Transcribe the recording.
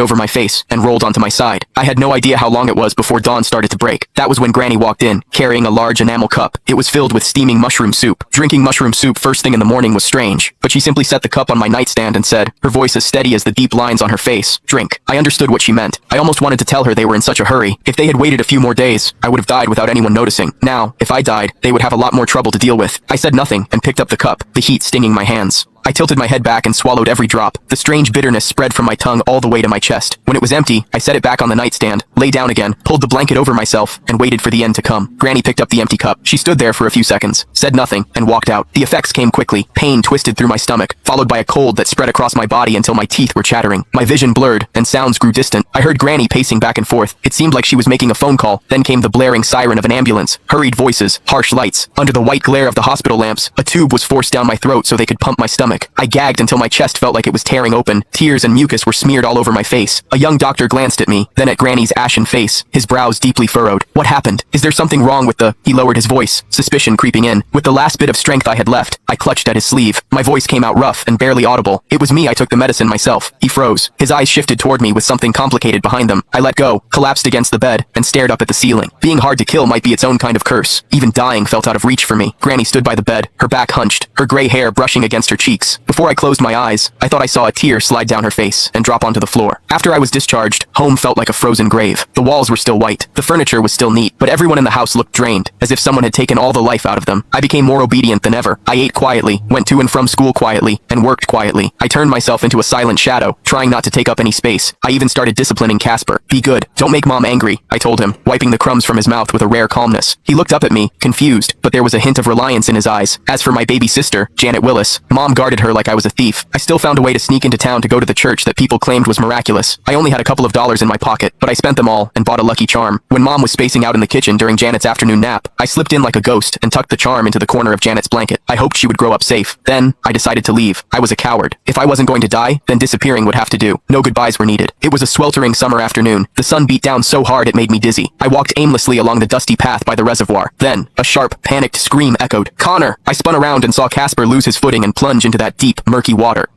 over my face and rolled onto my side. I had no idea how long it was before dawn started to break. That was when Granny walked in, carrying a large enamel cup. It was filled with steaming mushroom soup. Drinking mushroom soup first thing in the morning was strange, but she simply set the cup on my nightstand and said, her voice as steady as the deep lines on her face, "Drink." I understood what she meant. I almost wanted to tell her they were in such a hurry. If they had waited a few more days, I would have died without anyone noticing. Now, if I died, they would have a lot more trouble to deal with. I said nothing and picked up the cup, the heat stinging my hands. I tilted my head back and swallowed every drop. The strange bitterness spread from my tongue all the way to my chest. When it was empty, I set it back on the nightstand, lay down again, pulled the blanket over myself, and waited for the end to come. Granny picked up the empty cup. She stood there for a few seconds, said nothing, and walked out. The effects came quickly. Pain twisted through my stomach, followed by a cold that spread across my body until my teeth were chattering. My vision blurred, and sounds grew distant. I heard Granny pacing back and forth. It seemed like she was making a phone call. Then came the blaring siren of an ambulance. Hurried voices, harsh lights. Under the white glare of the hospital lamps, a tube was forced down my throat so they could pump my stomach. I gagged until my chest felt like it was tearing open. Tears and mucus were smeared all over my face. A young doctor glanced at me, then at Granny's ashen face, his brows deeply furrowed. What happened? Is there something wrong with the... He lowered his voice, suspicion creeping in. With the last bit of strength I had left, I clutched at his sleeve. My voice came out rough and barely audible. It was me. I took the medicine myself. He froze. His eyes shifted toward me with something complicated behind them. I let go, collapsed against the bed, and stared up at the ceiling. Being hard to kill might be its own kind of curse. Even dying felt out of reach for me. Granny stood by the bed, her back hunched, her gray hair brushing against her cheeks. Before I closed my eyes, I thought I saw a tear slide down her face and drop onto the floor. After I was discharged, home felt like a frozen grave. The walls were still white, the furniture was still neat, but everyone in the house looked drained, as if someone had taken all the life out of them. I became more obedient than ever. I ate quietly, went to and from school quietly, and worked quietly. I turned myself into a silent shadow, trying not to take up any space. I even started disciplining Casper. Be good. Don't make Mom angry, I told him, wiping the crumbs from his mouth with a rare calmness. He looked up at me, confused, but there was a hint of reliance in his eyes. As for my baby sister, Janet Willis, Mom guarded her like I was a thief. I still found a way to sneak into town to go to the church that people claimed was miraculous. I only had a couple of dollars in my pocket, but I spent them all and bought a lucky charm. When Mom was spacing out in the kitchen during Janet's afternoon nap, I slipped in like a ghost and tucked the charm into the corner of Janet's blanket. I hoped she would grow up safe. Then, I decided to leave. I was a coward. If I wasn't going to die, then disappearing would have to do. No goodbyes were needed. It was a sweltering summer afternoon. The sun beat down so hard it made me dizzy. I walked aimlessly along the dusty path by the reservoir. Then, a sharp, panicked scream echoed. "Connor!" I spun around and saw Casper lose his footing and plunge into that deep, murky water.